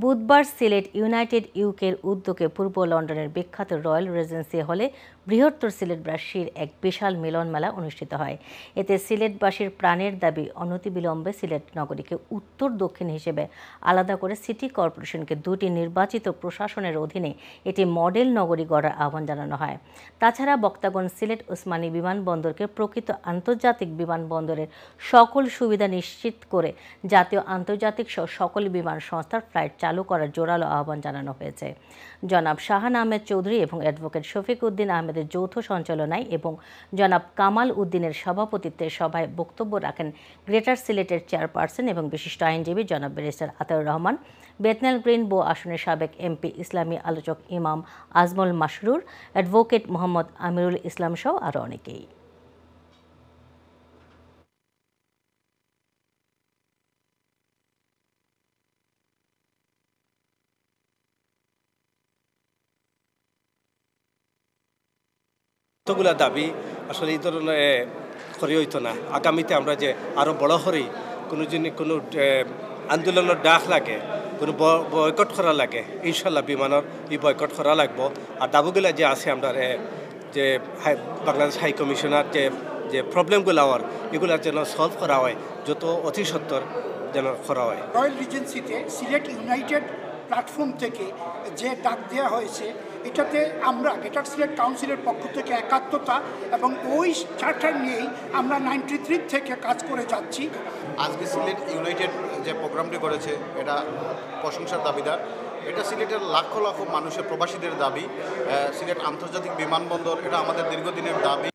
বুধবার সিলেট ইউনাইটেড ইউকের উদ্যোগে পূর্ব লন্ডনের বিখ্যাত রয়্যাল রেজেন্সি হলে বৃহত্তর সিলেটবাসীর এক বিশাল মিলন মেলা অনুষ্ঠিত হয়। এতে সিলেটবাসীর প্রাণের দাবি অনতিবিলম্বে সিলেট নগরীকে উত্তর দক্ষিণ হিসেবে আলাদা করে সিটি কর্পোরেশনকে দুটি নির্বাচিত প্রশাসনের অধীনে এটি মডেল নগরী গড়ার আহ্বান জানানো হয়। তাছাড়া বক্তাগণ সিলেট ওসমানী বিমানবন্দরকে প্রকৃত আন্তর্জাতিক বিমানবন্দরের সকল সুবিধা নিশ্চিত করে জাতীয় আন্তর্জাতিক সহ সকল বিমান সংস্থার ফ্লাইট চালু করার জোরালো আহ্বান জানানো হয়েছে। জনাব শাহান আহমেদ চৌধুরী এবং অ্যাডভোকেট শফিক উদ্দিন আহমেদের যৌথ সঞ্চালনায় এবং জনাব কামাল উদ্দিনের সভাপতিত্বে সভায় বক্তব্য রাখেন গ্রেটার সিলেটের চেয়ারপারসন এবং বিশিষ্ট আইনজীবী জনাব ব্যারিস্টার আতাউর রহমান, বেতনাল গ্রিন বো আসনের সাবেক এমপি ইসলামী আলোচক ইমাম আজমল মাসরুর, অ্যাডভোকেট মোহাম্মদ আমিরুল ইসলাম সহ আরও অনেকেই। কতগুলা দাবি আসলে এই ধরনের করে হইতো না। আগামীতে আমরা যে আরও বড় হরি কোনো আন্দোলনের ডাক লাগে, কোনো বয়কট করা লাগে, ইনশাল্লাহ বিমানের এই বয়কট করা লাগবো। আর দাবিগুলা যে আছে আমরা যে বাংলাদেশ হাই কমিশনার যে প্রবলেমগুলো আমার এগুলো যেন সলভ করা হয়, যত অতি সত্বর যেন করা হয়। রয়্যাল রিজেন্সিতে সিলেট ইউনাইটেড প্ল্যাটফর্ম থেকে যে ডাক দেওয়া হয়েছে, এটাতে আমরা গ্রেটার সিলেট কাউন্সিলের পক্ষ থেকে একাত্মতা এবং ওই চার্টার নিয়েই আমরা 93 থেকে কাজ করে যাচ্ছি। আজকে সিলেট ইউনাইটেড যে প্রোগ্রামটি করেছে এটা প্রশংসার দাবিদার। এটা সিলেটের লাখ লাখ মানুষের প্রবাসীদের দাবি। সিলেট আন্তর্জাতিক বিমানবন্দর এটা আমাদের দীর্ঘদিনের দাবি।